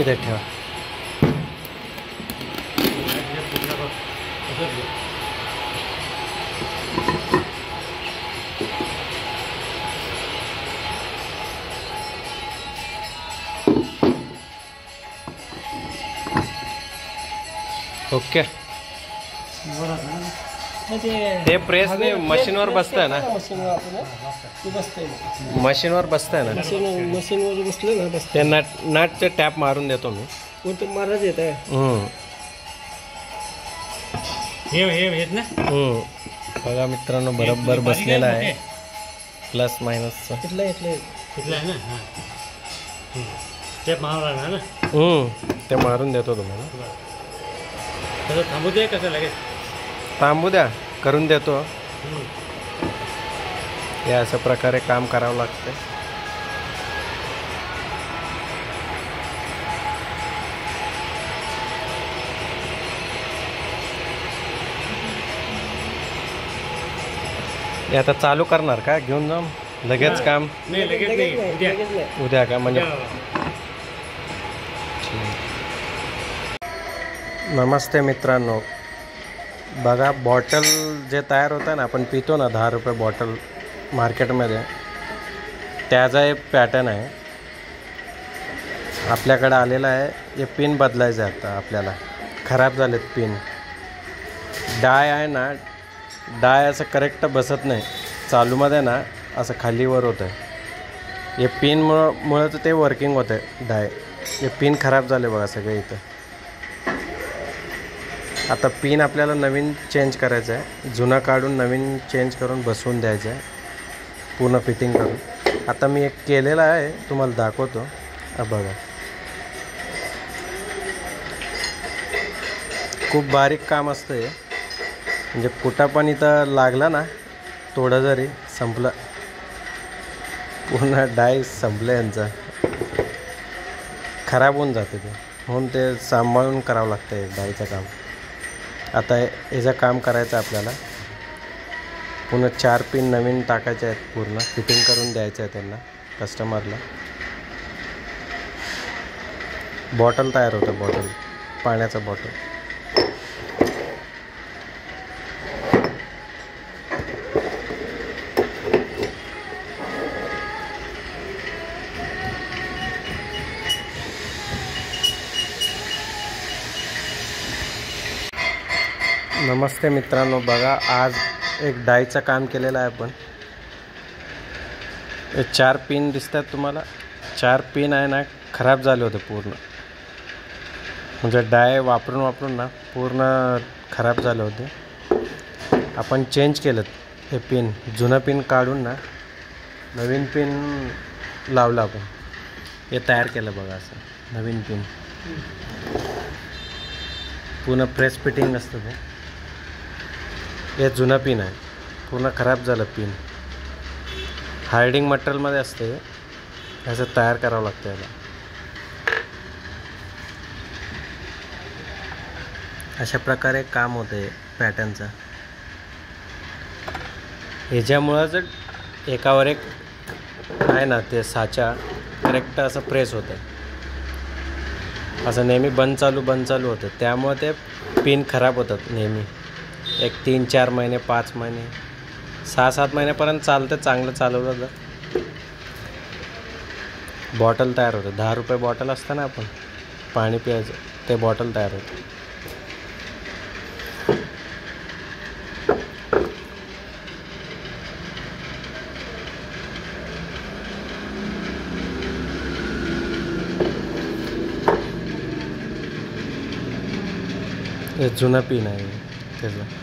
इधर ठेवा. ओके. ते प्रेस ने मशीनवर बसतंय ना. मशीनवर बसतंय ना. मशीनवर बसलं ना बसतं. ते नटचे टॅप मारून देतो मी. कोणते महाराज येत आहे. हे ना. बघा मित्रांनो बरोबर बसलेला आहे. प्लस मायनस इथलं आहे ना. टॅप मारला ना. ते मारून देतो तुम्हाला. कसं थांबू दे कसं लगेच थांबू द्या करून देतो. हे अशा प्रकारे काम करावं लागतं. हे आता चालू करणार का घेऊन जाऊन लगेच काम. नाही लगेच नाही उद्या का म्हणजे. नमस्ते मित्रांनो. बघा बॉटल जे तयार होतं ना आपण पितो ना 10 रुपये बॉटल मार्केटमध्ये त्याचा एक पॅटर्न आहे आपल्याकडे आलेला आहे. हे पिन बदलायचं आहे आता आपल्याला. खराब झालेत पिन. डाय आहे ना डाय असं करेक्ट बसत नाही चालूमध्ये ना असं खालीवर होतं आहे. हे पिनमुळं तर ते वर्किंग होतं आहे डाय. हे पिन खराब झाले बघा सगळे इथं. आता पिन आपल्याला नवीन चेंज करायचं आहे. जुना काढून नवीन चेंज करून बसवून द्यायचं आहे पूर्ण फिटिंग करून. आता मी एक केलेला आहे तुम्हाला दाखवतो. बघा खूप बारीक काम असतं हे. म्हणजे कुठं पण इथं लागला ना थोडं जरी संपलं पूर्ण डाय संपलं यांचा. खराब होऊन जाते ते म्हणून ते सांभाळून करावं लागतं हे डायचं काम. आता याचं काम करायचं आपल्याला. पुन्हा 4 पिन नवीन टाकायचे आहेत. पूर्ण फिटिंग करून द्यायचं आहे त्यांना कस्टमरला. बॉटल तयार होतं. बॉटल पाण्याचं बॉटल. नमस्ते मित्रांनो. बघा आज एक डायचं काम केलेलं आहे आपण. 4 पिन दिसतात तुम्हाला. 4 पिन आहे ना खराब झाले होते पूर्ण. म्हणजे डाय वापरून ना पूर्ण खराब झाले होते. आपण चेंज केलं हे पिन. जुनं पिन काढून ना नवीन पिन लावलं आपण. हे तयार केलं बघा असं नवीन पिन. पूर्ण प्रेस फिटिंग असतं ते. हे जुनं पिन आहे. पूर्ण खराब झालं पिन. हार्डिंग मटेरियलमध्ये असते. असं तयार करावं लागतं याला. अशा प्रकारे काम होते पॅटर्नचं. ह्याच्यामुळंच एकावर एक आहे ना ते साचा करेक्ट असं प्रेस होतं. असं नेहमी बंद चालू होतं. त्यामुळे ते पिन खराब होतात नेहमी. एक 3-4 महिने 5 महिने 6-7 महिन्यापर्यंत चालतं चांगलं चालवलं तर. बॉटल तयार होतं. 10 रुपये बॉटल असतं ना आपण पाणी प्यायचं ते बॉटल तयार होतं. हे जुनं पिन आहे त्याचं.